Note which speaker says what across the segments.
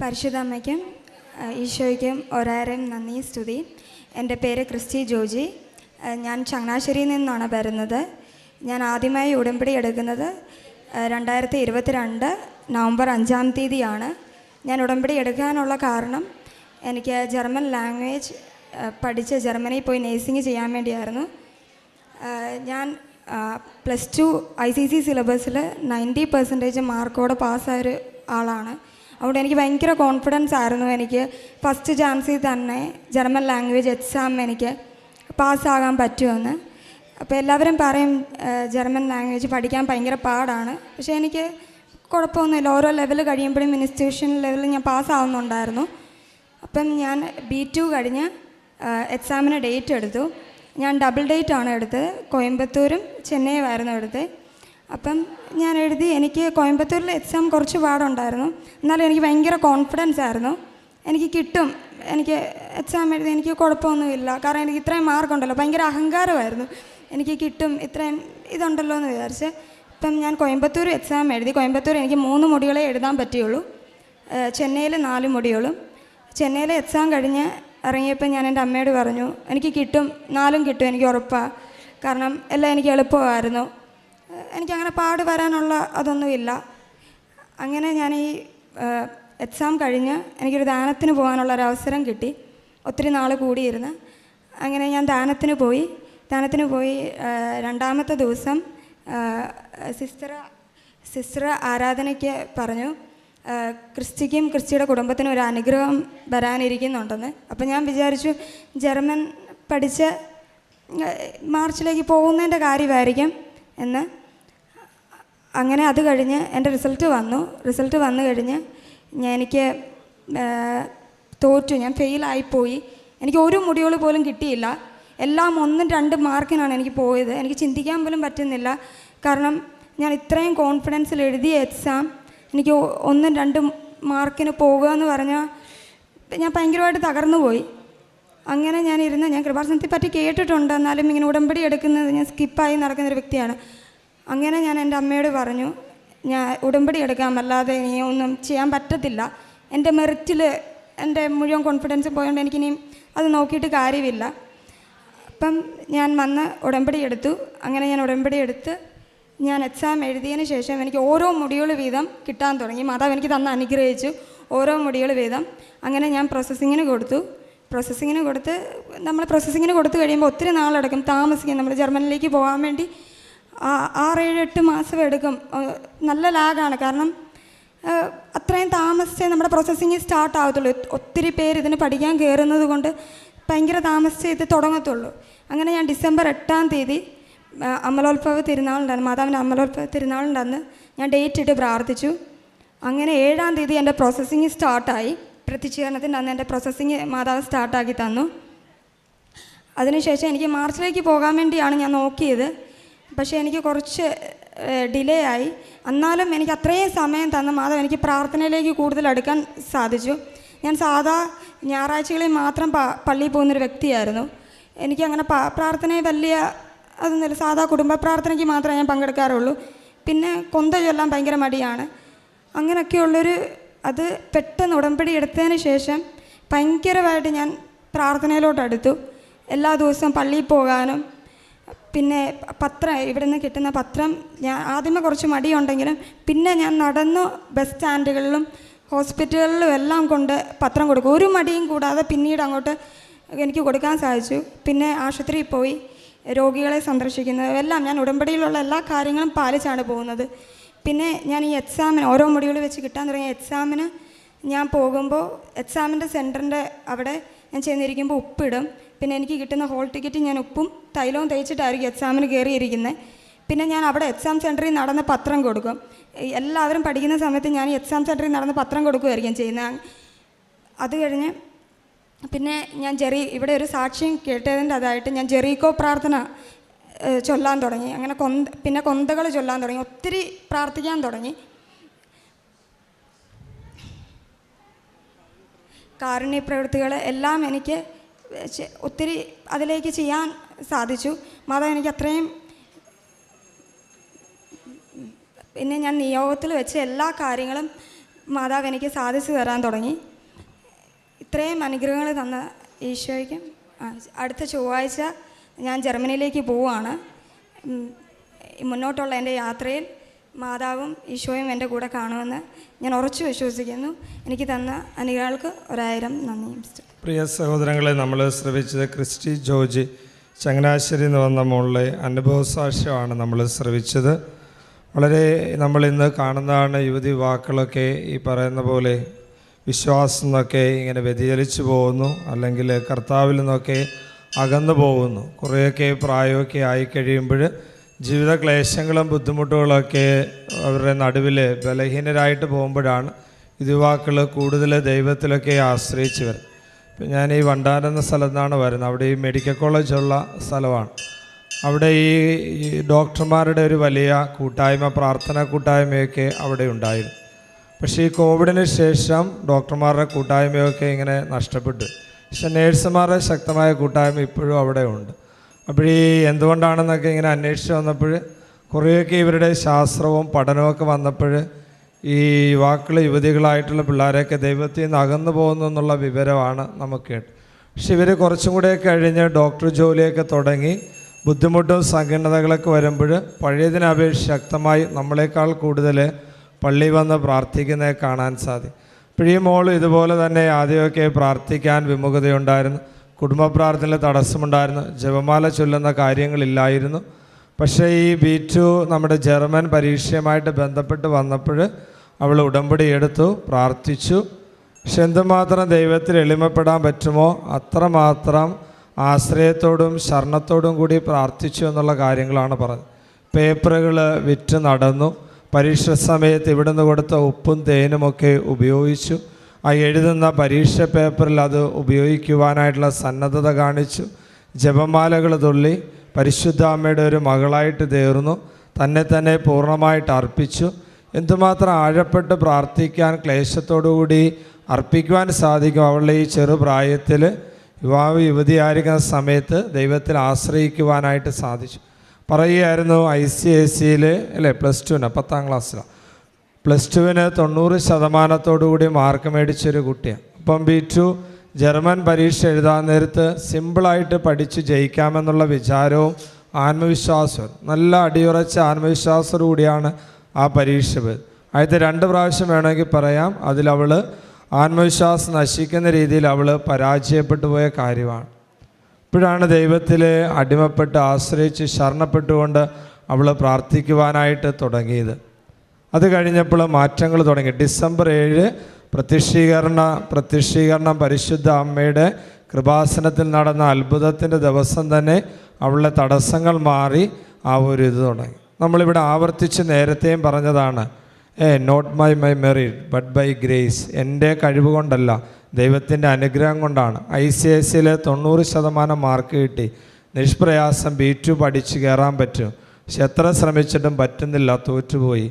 Speaker 1: പരിശുദ്ധ അമ്മയ്ക്കും ഈശോയ്ക്കും ഒരായിരം നന്ദി സ്തുതി. എൻ്റെ പേര് ക്രിസ്റ്റി ജോജി. ഞാൻ ചങ്ങനാശ്ശേരിയിൽ നിന്നാണ് വരുന്നത്. ഞാൻ ആദ്യമായി ഉടമ്പടി എടുക്കുന്നത് 2022 നവംബർ 5-ാം തീയതിയാണ്. ഞാൻ ഉടമ്പടി എടുക്കാനുള്ള കാരണം എനിക്ക് ജർമ്മൻ ലാംഗ്വേജ് പഠിച്ച് ജർമ്മനിയിൽ പോയി നേഴ്സിംഗ് ചെയ്യാൻ വേണ്ടിയായിരുന്നു. ഞാൻ +2 ICC സിലബസിൽ 90% മാർക്കോടെ പാസ്സായൊരു ആളാണ്. അതുകൊണ്ട് എനിക്ക് ഭയങ്കര കോൺഫിഡൻസ് ആയിരുന്നു. എനിക്ക് ഫസ്റ്റ് ചാൻസിൽ തന്നെ ജർമ്മൻ ലാംഗ്വേജ് എക്സാം എനിക്ക് പാസ്സാകാൻ പറ്റുമെന്ന്. അപ്പോൾ എല്ലാവരും പറയും ജർമ്മൻ ലാംഗ്വേജ് പഠിക്കാൻ ഭയങ്കര പാടാണ്. പക്ഷേ എനിക്ക് കുഴപ്പമൊന്നുമില്ല. ഓരോ ലെവൽ കഴിയുമ്പോഴും ഇൻസ്റ്റിറ്റ്യൂഷൻ ലെവലിൽ ഞാൻ പാസ്സാവുന്നുണ്ടായിരുന്നു. അപ്പം ഞാൻ B2 കഴിഞ്ഞ് എക്സാമിന് ഡേറ്റ് എടുത്തു. ഞാൻ ഡബിൾ ഡേറ്റ് ആണ് എടുത്തത്. കോയമ്പത്തൂരും ചെന്നൈയുമായിരുന്നു എടുത്തത്. അപ്പം ഞാൻ എഴുതി. എനിക്ക് കോയമ്പത്തൂരിലെ എക്സാം കുറച്ച് പാടുണ്ടായിരുന്നു. എന്നാലും എനിക്ക് ഭയങ്കര കോൺഫിഡൻസ് ആയിരുന്നു. എനിക്ക് കിട്ടും, എനിക്ക് എക്സാം എഴുതി എനിക്ക് കുഴപ്പമൊന്നുമില്ല. കാരണം എനിക്ക് ഇത്രയും മാർക്കുണ്ടല്ലോ, ഭയങ്കര അഹങ്കാരമായിരുന്നു. എനിക്ക് കിട്ടും, ഇത്രയും ഇതുണ്ടല്ലോ എന്ന് വിചാരിച്ച്. ഇപ്പം ഞാൻ കോയമ്പത്തൂർ എക്സാം എഴുതി. കോയമ്പത്തൂർ എനിക്ക് 3 മൊഡ്യൂളേ എഴുതാൻ പറ്റുള്ളൂ. ചെന്നൈയിൽ 4 മൊഡ്യൂളും. ചെന്നൈയിലെ എക്സാം കഴിഞ്ഞ് ഇറങ്ങിയപ്പോൾ ഞാൻ എൻ്റെ അമ്മയോട് പറഞ്ഞു, എനിക്ക് കിട്ടും, 4 കിട്ടും, എനിക്ക് ഉറപ്പാണ്. കാരണം എല്ലാം എനിക്ക് എളുപ്പമായിരുന്നു. എനിക്കങ്ങനെ പാട് വരാനുള്ള അതൊന്നുമില്ല. അങ്ങനെ ഞാൻ ഈ എക്സാം കഴിഞ്ഞ് എനിക്കൊരു ദാനത്തിന് പോകാനുള്ളൊരവസരം കിട്ടി. ഒത്തിരി നാൾ കൂടിയിരുന്ന്. അങ്ങനെ ഞാൻ ദാനത്തിന് പോയി. 2ാമത്തെ ദിവസം സിസ്റ്റർ ആരാധനയ്ക്ക് പറഞ്ഞു, ക്രിസ്റ്റിക്കും ക്രിസ്റ്റിയുടെ കുടുംബത്തിനും ഒരു അനുഗ്രഹം വരാനിരിക്കുന്നുണ്ടെന്ന്. അപ്പം ഞാൻ വിചാരിച്ചു ജർമ്മൻ പഠിച്ച് മാർച്ചിലേക്ക് പോകുന്നതിൻ്റെ കാര്യമായിരിക്കും എന്ന്. അങ്ങനെ അത് കഴിഞ്ഞ് എൻ്റെ റിസൾട്ട് വന്നു കഴിഞ്ഞ് എനിക്ക് തോറ്റു. ഞാൻ ഫെയിലായിപ്പോയി. എനിക്ക് ഒരു മൊഡ്യൂൾ പോലും കിട്ടിയില്ല. എല്ലാം 1-2 മാർക്കിനാണ് എനിക്ക് പോയത്. എനിക്ക് ചിന്തിക്കാൻ പോലും പറ്റുന്നില്ല. കാരണം ഞാൻ ഇത്രയും കോൺഫിഡൻസിൽ എഴുതിയ എക്സാം എനിക്ക് 1-2 മാർക്കിന് പോകുക എന്ന് പറഞ്ഞാൽ ഞാൻ ഭയങ്കരമായിട്ട് തകർന്നു പോയി. അങ്ങനെ ഞാൻ കൃപാസനത്തെ പറ്റി കേട്ടിട്ടുണ്ട്, എന്നാലും ഇങ്ങനെ ഉടമ്പടി എടുക്കുന്നത് ഞാൻ സ്കിപ്പായി നടക്കുന്നൊരു വ്യക്തിയാണ്. അങ്ങനെ ഞാൻ എൻ്റെ അമ്മയോട് പറഞ്ഞു, ഞാൻ ഉടമ്പടി എടുക്കാം, അല്ലാതെ ഇനി ഒന്നും ചെയ്യാൻ പറ്റത്തില്ല. എൻ്റെ മെറിറ്റിൽ എൻ്റെ മുഴുവൻ കോൺഫിഡൻസ് പോയതുകൊണ്ട് എനിക്കിനിയും അത് നോക്കിയിട്ട് കാര്യമില്ല. അപ്പം ഞാൻ വന്ന് ഉടമ്പടി എടുത്തു. അങ്ങനെ ഞാൻ ഉടമ്പടി എടുത്ത് ഞാൻ എക്സാം എഴുതിയതിന് ശേഷം എനിക്ക് ഓരോ മൊഡ്യൂൾ വീതം കിട്ടാൻ തുടങ്ങി. മാതാവ് എനിക്ക് അനുഗ്രഹിച്ചു, ഓരോ മൊഡ്യൂൾ വീതം. അങ്ങനെ ഞാൻ പ്രോസസ്സിങ്ങിന് കൊടുത്ത് നമ്മൾ പ്രോസസ്സിങ്ങിന് കൊടുത്തു കഴിയുമ്പോൾ ഒത്തിരി നാളെടുക്കും, താമസിക്കും. നമ്മൾ ജർമ്മനിലേക്ക് പോകാൻ വേണ്ടി 6-7-8 മാസം എടുക്കും. നല്ല ലാഗാണ്. കാരണം അത്രയും താമസിച്ചേ നമ്മുടെ പ്രോസസ്സിങ് സ്റ്റാർട്ട് ആകത്തുള്ളൂ. ഒത്തിരി പേര് ഇതിന് പഠിക്കാൻ കയറുന്നത് കൊണ്ട് ഭയങ്കര താമസിച്ചേ ഇത് തുടങ്ങത്തുള്ളൂ. അങ്ങനെ ഞാൻ ഡിസംബർ 8-ാം തീയതി അമലോത്ഭവ തിരുനാളുണ്ടായിരുന്നു, മാതാവിൻ്റെ അമലോത്ഭവ തിരുനാളുണ്ടെന്ന് ഞാൻ ഡേറ്റ് ഇട്ട് പ്രാർത്ഥിച്ചു. അങ്ങനെ 7-ാം തീയതി എൻ്റെ പ്രോസസ്സിങ് സ്റ്റാർട്ടായി. പ്രത്യക്ഷീകരണത്തിൻ്റെ അന്ന് എൻ്റെ പ്രോസസ്സിങ് മാതാവ് സ്റ്റാർട്ടാക്കി തന്നു. അതിനുശേഷം എനിക്ക് മാർച്ചിലേക്ക് പോകാൻ വേണ്ടിയാണ് ഞാൻ നോക്കിയത്. പക്ഷേ എനിക്ക് കുറച്ച് ഡിലേ ആയി. എന്നാലും എനിക്ക് അത്രയും സമയം തന്ന മാതാവ് എനിക്ക് പ്രാർത്ഥനയിലേക്ക് കൂടുതൽ അടുക്കാൻ സാധിച്ചു. ഞാൻ സാധാ ഞായറാഴ്ചകളിൽ മാത്രം പള്ളിയിൽ പോകുന്നൊരു വ്യക്തിയായിരുന്നു. എനിക്കങ്ങനെ പ്രാർത്ഥനയിൽ വലിയ അതൊന്നുമില്ല. സാധാ കുടുംബ പ്രാർത്ഥനയ്ക്ക് മാത്രമേ ഞാൻ പങ്കെടുക്കാറുള്ളൂ. പിന്നെ കൊന്ത ചൊല്ലാൻ ഭയങ്കര മടിയാണ്. അങ്ങനെയൊക്കെയുള്ളൊരു അത് പെട്ടെന്ന് ഉടമ്പടി എടുത്തതിന് ശേഷം ഭയങ്കരമായിട്ട് ഞാൻ പ്രാർത്ഥനയിലോട്ടടുത്തു. എല്ലാ ദിവസവും പള്ളിയിൽ പോകാനും പിന്നെ ഇവിടെ നിന്ന് കിട്ടുന്ന പത്രം ഞാൻ ആദ്യമേ കുറച്ച് മടിയുണ്ടെങ്കിലും പിന്നെ ഞാൻ നടന്നു ബസ് സ്റ്റാൻഡുകളിലും ഹോസ്പിറ്റലുകളിലും എല്ലാം കൊണ്ട് പത്രം കൊടുക്കും. ഒരു മടിയും കൂടാതെ പിന്നീട് അങ്ങോട്ട് എനിക്ക് കൊടുക്കാൻ സാധിച്ചു. പിന്നെ ആശുപത്രിയിൽ പോയി രോഗികളെ സന്ദർശിക്കുന്നത് എല്ലാം ഞാൻ ഉടമ്പടിയിലുള്ള എല്ലാ കാര്യങ്ങളും പാലിച്ചാണ് പോകുന്നത്. പിന്നെ ഞാൻ ഈ എക്സാമിന് ഓരോ മൊഡ്യൂൾ വെച്ച് കിട്ടാൻ തുടങ്ങിയ എക്സാമിന് ഞാൻ പോകുമ്പോൾ എക്സാമിൻ്റെ സെൻറ്ററിൻ്റെ അവിടെ ഞാൻ ചെന്നിരിക്കുമ്പോൾ ഉപ്പിടും. പിന്നെ എനിക്ക് കിട്ടുന്ന ഹോൾ ടിക്കറ്റ് ഞാൻ ഉപ്പും തൈലവും തേച്ചിട്ടായിരിക്കും എക്സാമിന് കയറിയിരിക്കുന്നത്. പിന്നെ ഞാൻ അവിടെ എക്സാം സെൻറ്ററിൽ നടന്ന് പത്രം കൊടുക്കും. എല്ലാവരും പഠിക്കുന്ന സമയത്ത് ഞാൻ ഈ എക്സാം സെൻറ്ററിൽ നടന്ന് പത്രം കൊടുക്കുകയായിരിക്കും ചെയ്യുന്നത്. അത് കഴിഞ്ഞ് പിന്നെ ഞാൻ ഇവിടെ ഒരു സാക്ഷ്യം കേട്ടതിൻ്റെ അതായിട്ട് ഞാൻ ജെറീക്കോ പ്രാർത്ഥന ചൊല്ലാൻ തുടങ്ങി. അങ്ങനെ പിന്നെ കൊന്തകൾ ചൊല്ലാൻ തുടങ്ങി. ഒത്തിരി പ്രാർത്ഥിക്കാൻ തുടങ്ങി. കാരുണ്യ പ്രവൃത്തികൾ എല്ലാം എനിക്ക് ഒത്തിരി അതിലേക്ക് ചെയ്യാൻ സാധിച്ചു. മാതാവ് എനിക്ക് അത്രയും. പിന്നെ ഞാൻ നിയോഗത്തിൽ വെച്ച എല്ലാ കാര്യങ്ങളും മാതാവ് എനിക്ക് സാധിച്ചു തരാൻ തുടങ്ങി. ഇത്രയും അനുഗ്രഹങ്ങൾ തന്ന ഈശോയ്ക്കും അടുത്ത ചൊവ്വാഴ്ച ഞാൻ ജർമ്മനിയിലേക്ക് പോവുകയാണ്. മുന്നോട്ടുള്ള എൻ്റെ യാത്രയിൽ മാതാവും ഈശോയും എൻ്റെ കൂടെ കാണുമെന്ന് ഞാൻ ഉറച്ചു വിശ്വസിക്കുന്നു. എനിക്ക് തന്ന അനുഗ്രഹങ്ങൾക്ക് 1000 നന്ദി.
Speaker 2: പ്രിയ സഹോദരങ്ങളെ, നമ്മൾ ശ്രവിച്ചത് ക്രിസ്റ്റി ജോർജ് ചങ്ങനാശ്ശേരി എന്ന് വന്ന മോളിലെ അനുഭവസാക്ഷ്യമാണ് നമ്മൾ ശ്രവിച്ചത്. വളരെ നമ്മളിന്ന് കാണുന്നതാണ് യുവതി യുവാക്കളൊക്കെ ഈ പറയുന്ന പോലെ വിശ്വാസം എന്നൊക്കെ ഇങ്ങനെ വ്യതിചലിച്ചു പോകുന്നു, അല്ലെങ്കിൽ കർത്താവിൽ നിന്നൊക്കെ അകന്നു പോകുന്നു. കുറേയൊക്കെ പ്രായമൊക്കെ ആയിക്കഴിയുമ്പോൾ ജീവിത ക്ലേശങ്ങളും ബുദ്ധിമുട്ടുകളൊക്കെ അവരുടെ നടുവിൽ ബലഹീനരായിട്ട് പോകുമ്പോഴാണ് യുവാക്കൾ കൂടുതൽ ദൈവത്തിലൊക്കെ ആശ്രയിച്ച് വരും. ഇപ്പം ഞാൻ ഈ വണ്ടാനം എന്ന സ്ഥലത്തു നിന്നാണ് വരുന്നത്. അവിടെ ഈ മെഡിക്കൽ കോളേജുള്ള സ്ഥലമാണ്. അവിടെ ഈ ഡോക്ടർമാരുടെ ഒരു വലിയ കൂട്ടായ്മ, പ്രാർത്ഥനാ കൂട്ടായ്മയൊക്കെ അവിടെ ഉണ്ടായിരുന്നു. പക്ഷേ ഈ കോവിഡിന് ശേഷം ഡോക്ടർമാരുടെ കൂട്ടായ്മയൊക്കെ ഇങ്ങനെ നഷ്ടപ്പെട്ടു. പക്ഷെ നേഴ്സുമാരുടെ ശക്തമായ കൂട്ടായ്മ ഇപ്പോഴും അവിടെ ഉണ്ട്. അപ്പോൾ ഈ എന്തുകൊണ്ടാണെന്നൊക്കെ ഇങ്ങനെ അന്വേഷിച്ച് വന്നപ്പോൾ കുറേയൊക്കെ ഇവരുടെ ശാസ്ത്രവും പഠനമൊക്കെ വന്നപ്പോൾ ഈ യുവാക്കൾ യുവതികളായിട്ടുള്ള പിള്ളേരെയൊക്കെ ദൈവത്തിൽ നിന്ന് അകന്നു പോകുന്നു എന്നുള്ള വിവരമാണ് നമുക്ക് കേട്ടത്. പക്ഷെ ഇവർ കുറച്ചും കൂടെയൊക്കെ കഴിഞ്ഞ് ഡോക്ടർ ജോലിയൊക്കെ തുടങ്ങി ബുദ്ധിമുട്ടും സങ്കീർണതകളൊക്കെ വരുമ്പോൾ പഴയതിനെ അപേക്ഷിച്ച് ശക്തമായി നമ്മളെക്കാൾ കൂടുതൽ പള്ളി വന്ന് പ്രാർത്ഥിക്കുന്നതിനെ കാണാൻ സാധിക്കും. അപ്പോൾ ഈ മോൾ ഇതുപോലെ തന്നെ ആദ്യമൊക്കെ പ്രാർത്ഥിക്കാൻ വിമുഖതയുണ്ടായിരുന്നു, കുടുംബ പ്രാർത്ഥനയിൽ തടസ്സമുണ്ടായിരുന്നു, ജപമാല ചൊല്ലുന്ന കാര്യങ്ങളില്ലായിരുന്നു. പക്ഷേ ഈ B2 നമ്മുടെ ജർമ്മൻ പരീക്ഷയുമായിട്ട് ബന്ധപ്പെട്ട് വന്നപ്പോൾ അവൾ ഉടമ്പടി എടുത്തു, പ്രാർത്ഥിച്ചു. പക്ഷെ എന്തുമാത്രം ദൈവത്തിൽ എളിമപ്പെടാൻ പറ്റുമോ അത്രമാത്രം ആശ്രയത്തോടും ശരണത്തോടും കൂടി പ്രാർത്ഥിച്ചു എന്നുള്ള കാര്യങ്ങളാണ് പറഞ്ഞത്. പേപ്പറുകൾ വിറ്റ് നടന്നു. പരീക്ഷ സമയത്ത് ഇവിടുന്ന് കൊടുത്ത ഉപ്പും തേനുമൊക്കെ ഉപയോഗിച്ചു. ആ എഴുതുന്ന പരീക്ഷ പേപ്പറിൽ അത് ഉപയോഗിക്കുവാനായിട്ടുള്ള സന്നദ്ധത കാണിച്ചു. ജപമാലകൾ തുള്ളി പരിശുദ്ധ അമ്മയുടെ ഒരു മകളായിട്ട് തീർന്നു. തന്നെ പൂർണ്ണമായിട്ട് അർപ്പിച്ചു. എന്തുമാത്രം ആഴപ്പെട്ട് പ്രാർത്ഥിക്കാൻ ക്ലേശത്തോടുകൂടി അർപ്പിക്കുവാൻ സാധിക്കും അവളുടെ ഈ ചെറുപ്രായത്തിൽ യുവാവ് യുവതിയായിരിക്കുന്ന സമയത്ത് ദൈവത്തിൽ ആശ്രയിക്കുവാനായിട്ട് സാധിച്ചു. പറയുകയായിരുന്നു ICSEയിൽ അല്ലേ +2 10ാം ക്ലാസ്സിലാണ്, +2 90% മാർക്ക് മേടിച്ചൊരു കുട്ടിയാണ്. അപ്പം B2 ജർമ്മൻ പരീക്ഷ എഴുതാൻ നേരത്ത് സിമ്പിളായിട്ട് പഠിച്ച് ജയിക്കാമെന്നുള്ള വിചാരവും ആത്മവിശ്വാസവും, നല്ല അടിയുറച്ച ആത്മവിശ്വാസത്തോടു കൂടിയാണ് ആ പരീക്ഷ പോയത്. ആദ്യത്തെ 2 പ്രാവശ്യം വേണമെങ്കിൽ പറയാം അതിലവൾ ആത്മവിശ്വാസം നശിക്കുന്ന രീതിയിൽ അവൾ പരാജയപ്പെട്ടു പോയ കാര്യമാണ്. ഇപ്പോഴാണ് ദൈവത്തിൽ അടിമപ്പെട്ട് ആശ്രയിച്ച് ശരണപ്പെട്ടുകൊണ്ട് അവൾ പ്രാർത്ഥിക്കുവാനായിട്ട് തുടങ്ങിയത്. അത് കഴിഞ്ഞപ്പോൾ മാറ്റങ്ങൾ തുടങ്ങി. ഡിസംബർ 7 പ്രത്യക്ഷീകരണം പരിശുദ്ധ അമ്മയുടെ കൃപാസനത്തിൽ നടന്ന അത്ഭുതത്തിൻ്റെ ദിവസം തന്നെ അവളുടെ തടസ്സങ്ങൾ മാറി ആ ഒരു ഇത് തുടങ്ങി. നമ്മളിവിടെ ആവർത്തിച്ച് നേരത്തെയും പറഞ്ഞതാണ്, not my merit but by grace. എൻ്റെ കഴിവ് കൊണ്ടല്ല, ദൈവത്തിൻ്റെ അനുഗ്രഹം കൊണ്ടാണ്. ICSEയിൽ 90% മാർക്ക് കിട്ടി. നിഷ്പ്രയാസം B2 പഠിച്ച് കയറാൻ പറ്റും. പക്ഷെ എത്ര ശ്രമിച്ചിട്ടും പറ്റുന്നില്ല, തോറ്റുപോയി.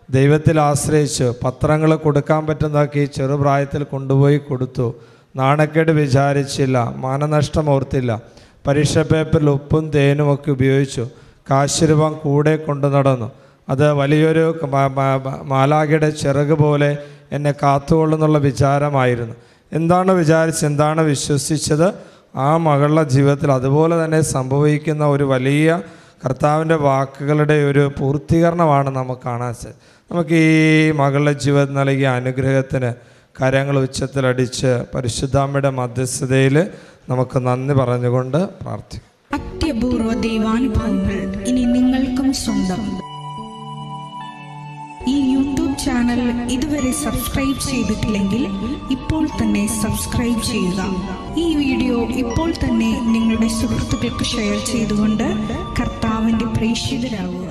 Speaker 2: ദൈവത്തിൽ ആശ്രയിച്ചു. പത്രങ്ങൾ കൊടുക്കാൻ പറ്റുന്നതൊക്കെ ഈ ചെറുപ്രായത്തിൽ കൊണ്ടുപോയി കൊടുത്തു. നാണക്കേട് വിചാരിച്ചില്ല, മാനനഷ്ടം ഓർത്തില്ല. പരീക്ഷ പേപ്പറിൽ ഉപ്പും തേനും ഒക്കെ ഉപയോഗിച്ചു. കാശുരൂപം കൂടെ കൊണ്ടു നടന്നു. അത് വലിയൊരു മാലാഖയുടെ ചിറക് പോലെ എന്നെ കാത്തുകൊള്ളുന്നുള്ള വിചാരമായിരുന്നു. എന്താണ് വിചാരിച്ച് എന്താണ് വിശ്വസിച്ചത് ആ മകളുടെ ജീവിതത്തിൽ അതുപോലെ തന്നെ സംഭവിക്കുന്ന ഒരു വലിയ കർത്താവിൻ്റെ വാക്കുകളുടെ ഒരു പൂർത്തീകരണമാണ് നമുക്ക് കാണാൻ സാധിച്ചത്. നമുക്ക് ഈ മകളുടെ ജീവിതത്തിൽ നൽകിയ അനുഗ്രഹത്തിന് കരങ്ങൾ ഉച്ചത്തിലടിച്ച് പരിശുദ്ധാമ്മയുടെ മധ്യസ്ഥതയിൽ നമുക്ക് നന്ദി പറഞ്ഞുകൊണ്ട് പ്രാർത്ഥിക്കും.
Speaker 3: അത്യപൂർവ ദൈവാനുഭവങ്ങൾ ഇനി നിങ്ങൾക്കും സ്വന്തം. ഈ യൂട്യൂബ് ചാനൽ ഇതുവരെ സബ്സ്ക്രൈബ് ചെയ്തിട്ടില്ലെങ്കിൽ ഇപ്പോൾ തന്നെ സബ്സ്ക്രൈബ് ചെയ്യുക. ഈ വീഡിയോ ഇപ്പോൾ തന്നെ നിങ്ങളുടെ സുഹൃത്തുക്കൾക്ക് ഷെയർ ചെയ്തുകൊണ്ട് കർത്താവിൻ്റെ പ്രേക്ഷിതരാകുക.